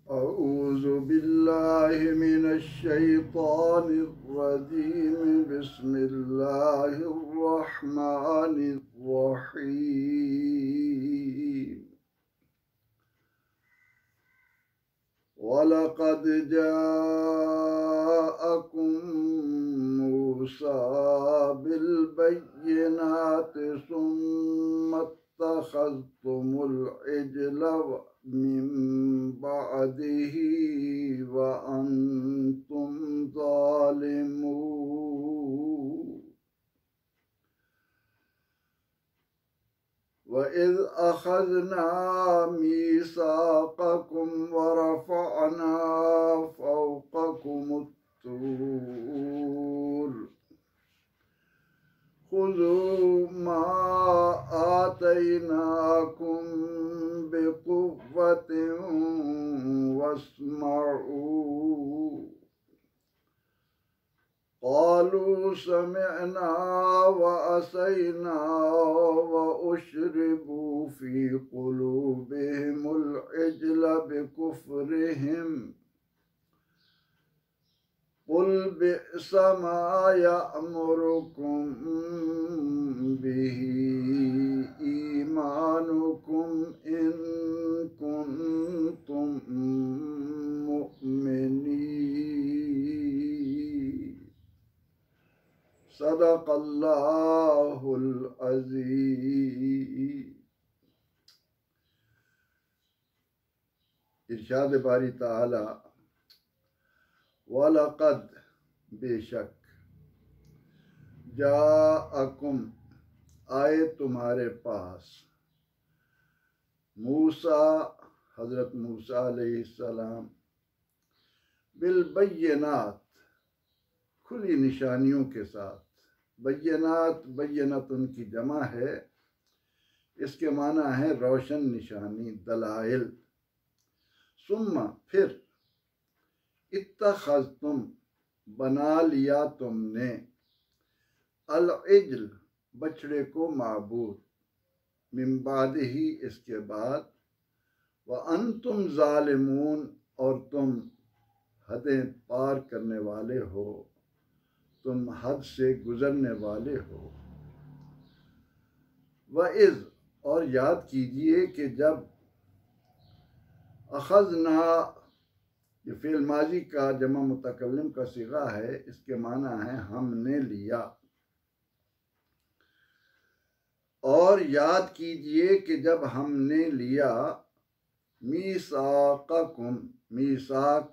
अऊज़ु बिल्लाहि मिनश शैतानिर रजीम बिस्मिल्लाहिर रहमानिर रहीम वलक़द जाअकुम मूसा बिल बय्यिनाति सुम्मा इत्तख़ज़्तुमुल इज्ल मिन बअदिही व अंतुम ज़ालिमून वइज़ अख़ज़ना मीसाक़कुम वरफ़अना फ़ौक़कुमुत-तूर ख़ुज़ू मा आतैनाकुम बिक़ुव्वतिन वस्मऊ क़ालू समिअना व असैना व उश्रिबू फ़ी क़ुलूबिहिमुल इज्ल बिकुफ़्रिहिम क़ुल बि'स मा यअमुरुकुम बिही ईमानुकुम इन कुन्तुम मुअ्मिनीन। सदक़ल्लाहुल अज़ीज़। इरशाद बारी ताला वलक़द बेशक जाअकुम आए तुम्हारे पास मूसा हज़रत मूसा अलैहिस्सलाम बिल बय्यिनात खुली निशानियों के साथ। बय्यनात बय्यनतुन की जमा है, इसके माना है रोशन निशानी दलाइल। सुम्मा फिर इत्तख़ज़्तुम बना लिया तुमने अल इज्ल बछड़े को माबूद मिन बादिही इसके बाद व अंतुम ज़ालिमून और तुम हदें पार करने वाले हो, तुम हद से गुजरने वाले हो। वइज़ और याद कीजिए कि जब अख़ज़ना ये फ़िल माजी का जमा मुतकल्लिम का सिगा है, इसके माना है हमने लिया। और याद कीजिए कि जब हमने लिया मीसाक़कुम मीसाक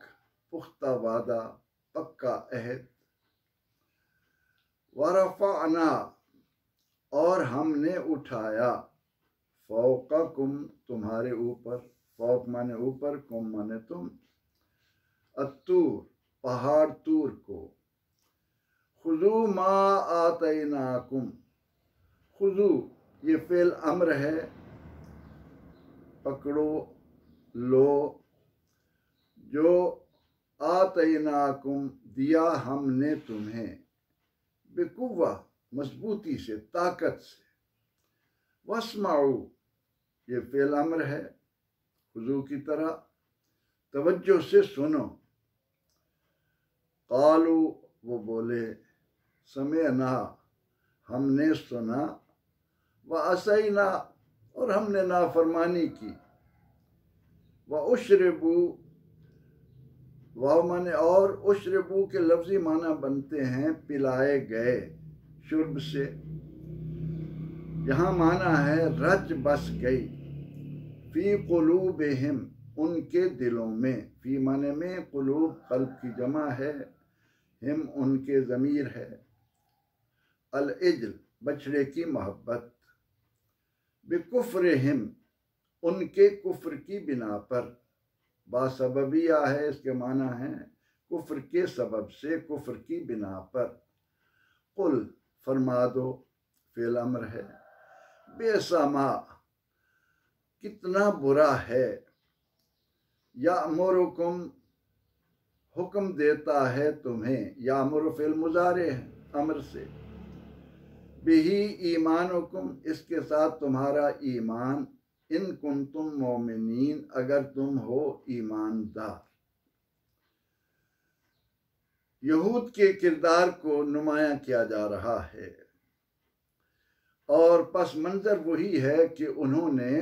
पुख्ता वादा पक्का अहद वरफ़अना और हमने उठाया फ़ौक़कुम तुम्हारे ऊपर। फ़ौक़ माने ऊपर, कुम माने तुम। अत्तूर पहाड़ तूर को। खुज़ू मा आतैनाकुम खुज़ू ये फ़िल अम्र है, पकड़ो लो। जो आतैनाकुम दिया हमने तुम्हें बिकुव्वा मजबूती से ताकत से। वस्माऊ ये फ़िल अम्र है खुज़ू की तरह, तवज्जो से सुनो। क़ालू वो बोले समिअना हमने सुना व असैना और हमने नाफरमानी की। व उश्रिबू वाव माने और, उश्रिबू के लफ्ज़ी माना बनते हैं पिलाए गए, शुर्ब से। यहाँ माना है रच बस गई। फ़ी क़ुलूबिहिम उनके दिलों में। फ़ी माने में, क़ुलूब क़ल्ब की जमा है, हिम उनके ज़मीर है। अल इज्ल बछड़े की मोहब्बत। बिकुफ़्रिहिम उनके कुफ्र की बिना पर। बासबबिया है, इसके माना है कुफ्र के सबब से, कुफ्र की बिना पर। कुल फरमा दो फ़िल अम्र है। बेसमा कितना बुरा है, यामुरुकुम हुक्म देता है तुम्हें, यामुरु फ़िल मुज़ारे है अम्र से। बिही ईमानुकुम इसके साथ तुम्हारा ईमान, इन कुंतुम मोमिनीन, अगर तुम हो ईमानदार। यहूद के किरदार को नुमायां किया जा रहा है और पस मंजर वही है कि उन्होंने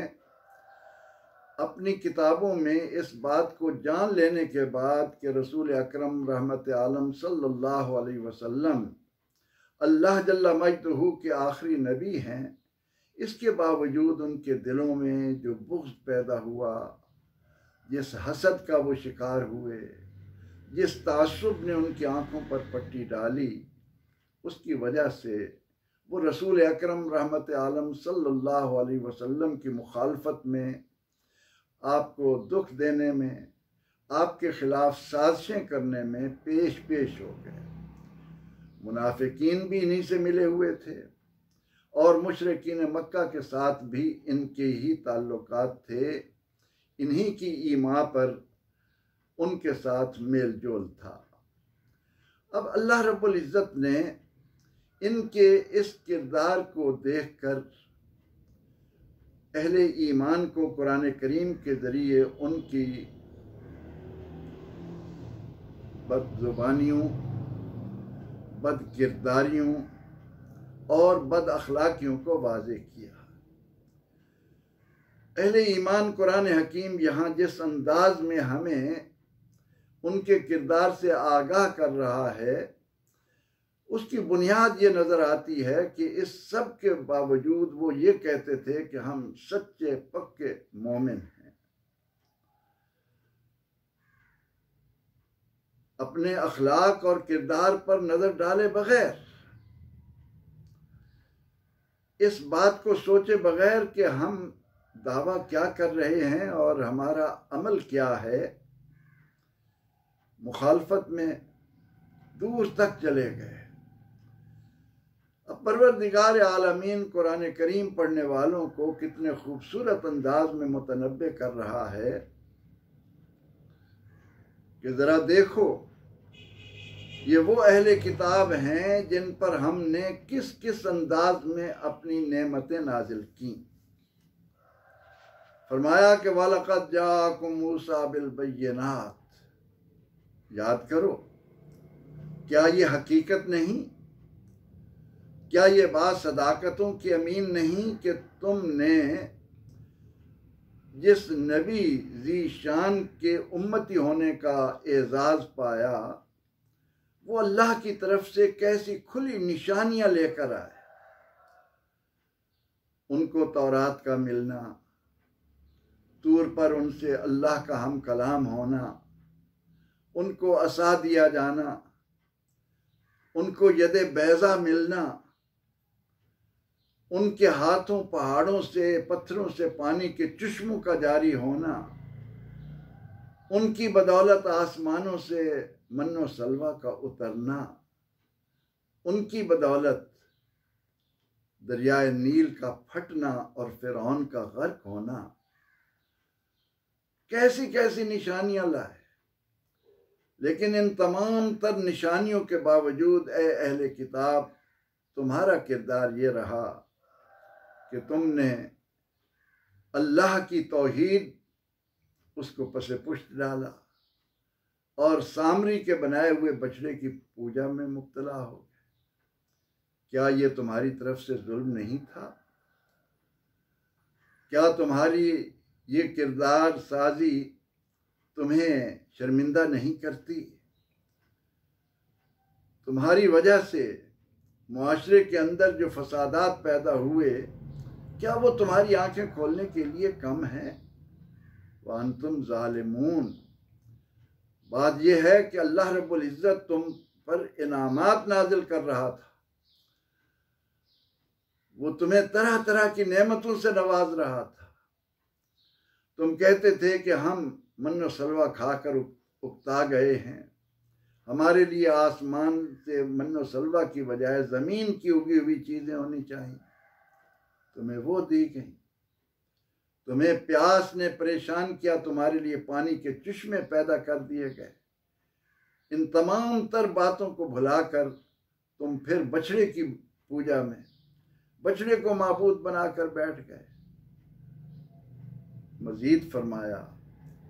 अपनी किताबों में इस बात को जान लेने के बाद कि रसूल अकरम रहमत आलम सल्लल्लाहु अलैहि वसल्लम अल्लाह जल्ला मजदहू के आखिरी नबी हैं, इसके बावजूद उनके दिलों में जो बुग़्ज़ पैदा हुआ, जिस हसद का वो शिकार हुए, जिस तासुब ने उनकी आंखों पर पट्टी डाली, उसकी वजह से वो रसूल अकरम रहमत आलम सल्लल्लाहु अलैहि वसल्लम की मुखालफत में, आपको दुख देने में, आपके खिलाफ साजिशें करने में पेश हो गए। मुनाफिकीन भी इन्हीं से मिले हुए थे और मुशरिकीन मक्का के साथ भी इनके ही ताल्लुकात थे, इन्हीं की ईमा पर उनके साथ मेल जोल था। अब अल्लाह रब्बुल इज़्ज़त ने इनके इस किरदार को देखकर अहले ईमान को कुरान करीम के ज़रिए उनकी बदज़ुबानियों, बदकिरदारियों और बद अखलाकियों को वाज़ेह किया। अहले ईमान कुरान हकीम यहाँ जिस अंदाज में हमें उनके किरदार से आगाह कर रहा है, उसकी बुनियाद ये नज़र आती है कि इस सब के बावजूद वो ये कहते थे कि हम सच्चे पक्के मोमिन हैं। अपने अखलाक और किरदार पर नज़र डाले बगैर, इस बात को सोचे बगैर कि हम दावा क्या कर रहे हैं और हमारा अमल क्या है, मुखालफत में दूर तक चले गए। अब परवरदिगार आलमीन कुरान करीम पढ़ने वालों को कितने खूबसूरत अंदाज में मुतनब्बे कर रहा है कि ज़रा देखो, ये वो अहले किताब हैं जिन पर हमने किस किस अंदाज में अपनी नेमतें नाजिल की। फरमाया कि वलक़द जाअकुम मूसा बिल बय्यिनात, याद करो, क्या ये हकीकत नहीं, क्या ये बात सदाकतों की अमीन नहीं कि तुमने जिस नबी ज़ीशान के उम्मती होने का एजाज़ पाया, वो अल्लाह की तरफ से कैसी खुली निशानियां लेकर आए। उनको तौरात का मिलना, तूर पर उनसे अल्लाह का हम कलाम होना, उनको असा दिया जाना, उनको यदे बैज़ा मिलना, उनके हाथों पहाड़ों से, पत्थरों से पानी के चश्मों का जारी होना, उनकी बदौलत आसमानों से मन्नो सलवा का उतरना, उनकी बदौलत दरियाए नील का फटना और फिरौन का गर्क होना, कैसी कैसी निशानियां लाए। लेकिन इन तमाम तर निशानियों के बावजूद ए अहले किताब, तुम्हारा किरदार ये रहा कि तुमने अल्लाह की तौहीद उसको पसे पुष्ट डाला और सामरी के बनाए हुए बछड़े की पूजा में मुब्तला हो गए। क्या ये तुम्हारी तरफ से जुल्म नहीं था? क्या तुम्हारी ये किरदार साजी तुम्हें शर्मिंदा नहीं करती? तुम्हारी वजह से मुआशरे के अंदर जो फसादात पैदा हुए, क्या वो तुम्हारी आंखें खोलने के लिए कम है? व अंतुम ज़ालिमून। बात यह है कि अल्लाह रब्बुल इज़्ज़त तुम पर इनामात नाजिल कर रहा था, वो तुम्हें तरह तरह की नेमतों से नवाज रहा था। तुम कहते थे कि हम मन्नो सलवा खाकर उकता गए हैं, हमारे लिए आसमान से मन्नो सलवा की बजाय ज़मीन की उगी हुई चीज़ें होनी चाहिए, तुम्हें वो दी गई। तुम्हें प्यास ने परेशान किया, तुम्हारे लिए पानी के चश्मे पैदा कर दिए गए। इन तमाम तर बातों को भुलाकर तुम फिर बछड़े की पूजा में बछड़े को माबूद बनाकर बैठ गए। मजीद फरमाया,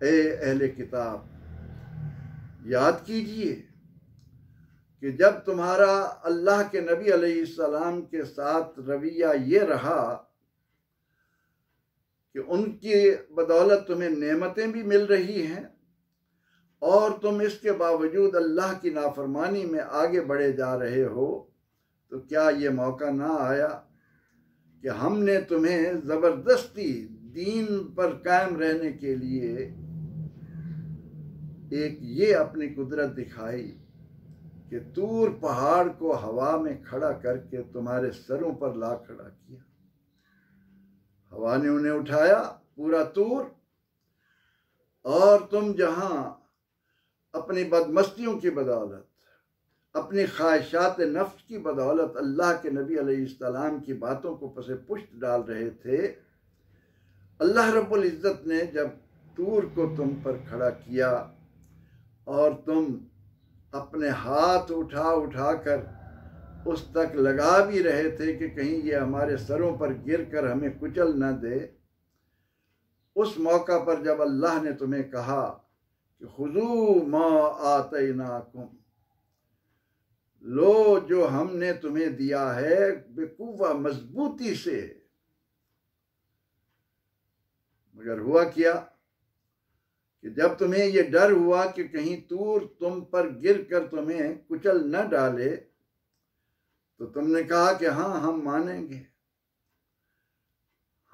ए अहले किताब, याद कीजिए कि जब तुम्हारा अल्लाह के नबी अलैहिस्सलाम के साथ रवैया ये रहा कि उनकी बदौलत तुम्हें नेमतें भी मिल रही हैं और तुम इसके बावजूद अल्लाह की नाफरमानी में आगे बढ़े जा रहे हो, तो क्या ये मौका ना आया कि हमने तुम्हें ज़बरदस्ती दीन पर कायम रहने के लिए एक ये अपनी कुदरत दिखाई कि तूर पहाड़ को हवा में खड़ा करके तुम्हारे सरों पर ला खड़ा किया। हवा ने उन्हें उठाया, पूरा तूर, और तुम जहां अपनी बदमस्तियों की बदौलत, अपनी ख्वाहिशात नफ्स की बदौलत अल्लाह के नबी अलैहिस्सलाम की बातों को पसे पुष्ट डाल रहे थे, अल्लाह रब्बुल इज़्ज़त ने जब तूर को तुम पर खड़ा किया और तुम अपने हाथ उठा उठा कर उस तक लगा भी रहे थे कि कहीं ये हमारे सरों पर गिर कर हमें कुचल न दे, उस मौका पर जब अल्लाह ने तुम्हें कहा कि खुज़ू मा आतैनाकुम, लो जो हमने तुम्हें दिया है बेकुव्वा, मजबूती से, मगर हुआ क्या कि जब तुम्हें ये डर हुआ कि कहीं तूर तुम पर गिर कर तुम्हें कुचल न डाले, तो तुमने कहा कि हाँ हम मानेंगे,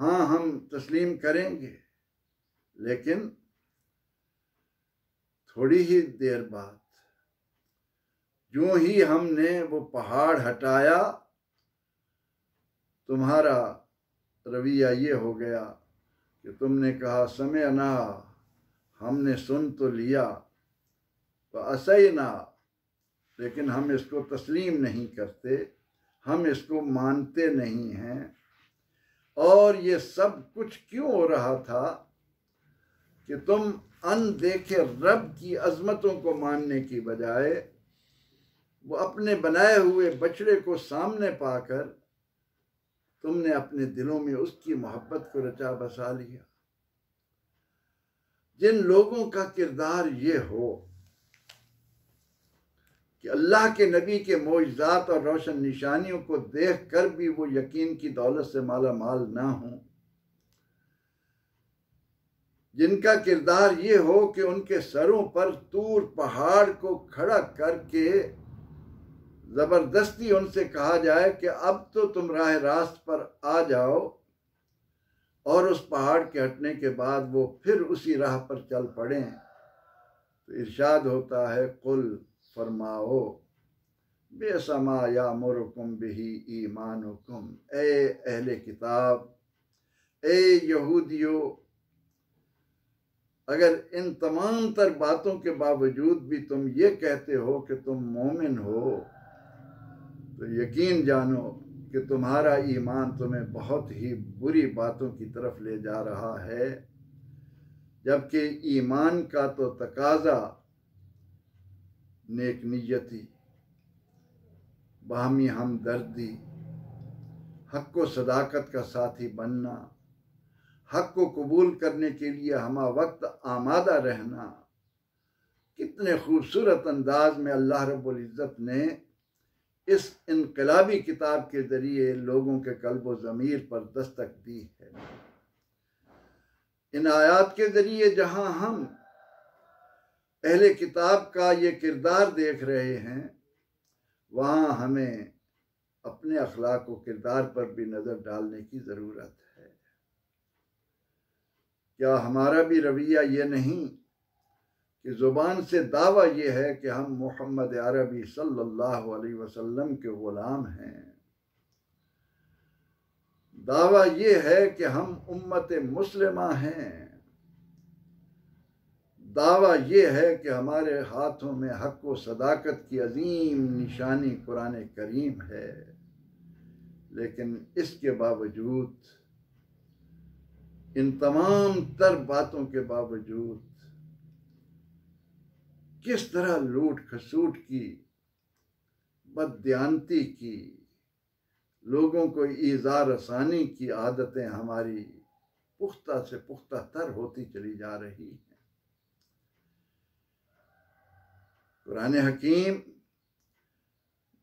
हाँ हम तस्लीम करेंगे। लेकिन थोड़ी ही देर बाद जो ही हमने वो पहाड़ हटाया, तुम्हारा रवैया ये हो गया कि तुमने कहा समेअना, हमने सुन तो लिया, तो असैना, लेकिन हम इसको तस्लीम नहीं करते, हम इसको मानते नहीं हैं। और ये सब कुछ क्यों हो रहा था कि तुम अनदेखे रब की अजमतों को मानने की बजाय वो अपने बनाए हुए बछड़े को सामने पाकर तुमने अपने दिलों में उसकी मोहब्बत को रचा बसा लिया। जिन लोगों का किरदार ये हो कि अल्लाह के नबी के मोइज़ात और रोशन निशानियों को देख कर भी वो यकीन की दौलत से माला माल ना हो, जिनका किरदार ये हो कि उनके सरों पर तूर पहाड़ को खड़ा करके ज़बरदस्ती उनसे कहा जाए कि अब तो तुम राह रास्त पर आ जाओ, और उस पहाड़ के हटने के बाद वो फिर उसी राह पर चल पड़ें, तो इरशाद होता है, कुल फरमाओ बेसमा यामुरुकुम बिही ईमानुकुम, ए अहले किताब, ए यहूदियों, अगर इन तमाम तर बातों के बावजूद भी तुम ये कहते हो कि तुम मोमिन हो, तो यकीन जानो कि तुम्हारा ईमान तुम्हें बहुत ही बुरी बातों की तरफ ले जा रहा है, जबकि ईमान का तो तकाजा नेक नियती, बाहमी हमदर्दी, हक व सदाकत का साथी बनना, हक को कबूल करने के लिए हमा वक्त आमादा रहना, कितने खूबसूरत अंदाज में अल्लाह रब्बुल इज़्ज़त ने इस इनकलाबी किताब के ज़रिए लोगों के कल्ब व ज़मीर पर दस्तक दी है। इन आयात के ज़रिए जहाँ हम अहले किताब का ये किरदार देख रहे हैं, वहाँ हमें अपने अखलाक व किरदार पर भी नज़र डालने की ज़रूरत है। क्या हमारा भी रवैया ये नहीं कि ज़ुबान से दावा ये है कि हम मोहम्मद अरबी सल्लल्लाहु अलैहि वसल्लम के ग़ुलाम हैं, दावा ये है कि हम उम्मत मुस्लिमा हैं, दावा ये है कि हमारे हाथों में हक व सदाकत की अजीम निशानी कुरान करीम है, लेकिन इसके बावजूद, इन तमाम तर बातों के बावजूद, किस तरह लूट खसूट की, बददियानती की, लोगों को ईज़ा रसानी की आदतें हमारी पुख्ता से पुख्ता तर होती चली जा रही है। कुरान हकीम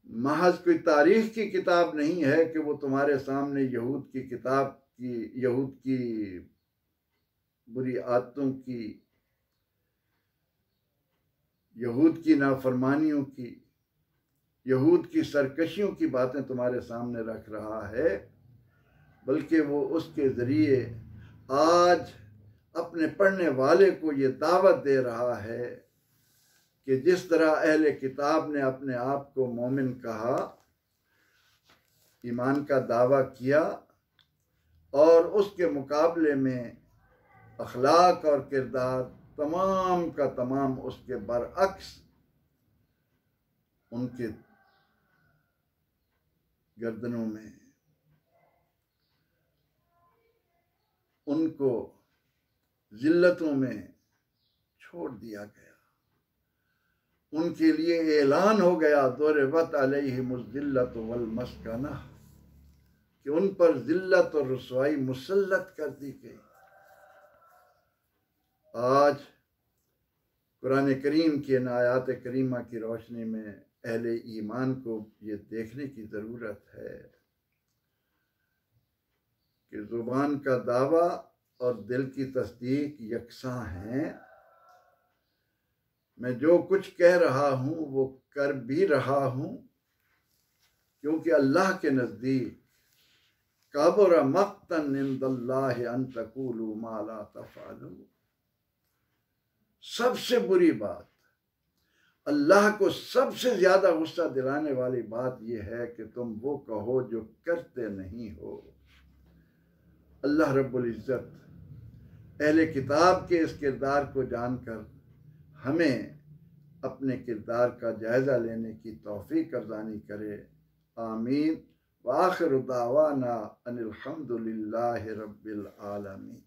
महज कोई तारीख की किताब नहीं है कि वो तुम्हारे सामने यहूद की बुरी आदतों की, यहूद की नाफरमानियों की, यहूद की सरकशियों की बातें तुम्हारे सामने रख रहा है, बल्कि वो उसके ज़रिए आज अपने पढ़ने वाले को ये दावत दे रहा है कि जिस तरह अहले किताब ने अपने आप को मोमिन कहा, ईमान का दावा किया, और उसके मुकाबले में अखलाक और किरदार तमाम का तमाम उसके बरअक्स उनके गर्दनों में, उनको जिल्लतों में छोड़ दिया गया। उनके लिए ऐलान हो गया दुरिबत अलैहिमुज़ ज़िल्लतु वल मस्कना, कि उन पर जिल्लत और रुसवाई मुसल्लत कर दी गई। आज कुरान करीम की इन आयात करीमा की रोशनी में अहले ईमान को ये देखने की ज़रूरत है कि ज़ुबान का दावा और दिल की तस्दीक यकसां हैं। मैं जो कुछ कह रहा हूँ वो कर भी रहा हूँ, क्योंकि अल्लाह के नज़दीक कबुर मक़्तन इंदल्लाहि अन तक़ूलू मा ला तफ़अलून, सबसे बुरी बात, अल्लाह को सबसे ज्यादा गुस्सा दिलाने वाली बात यह है कि तुम वो कहो जो करते नहीं हो। अल्लाह रब्बुल इज़्ज़त अहले किताब के इस किरदार को जानकर हमें अपने किरदार का जायज़ा लेने की तौफीक अर्ज़ानी करे। आमीन। व आखिरु दावाना अनिल हम्दुलिल्लाहि रब्बिल आलमीन।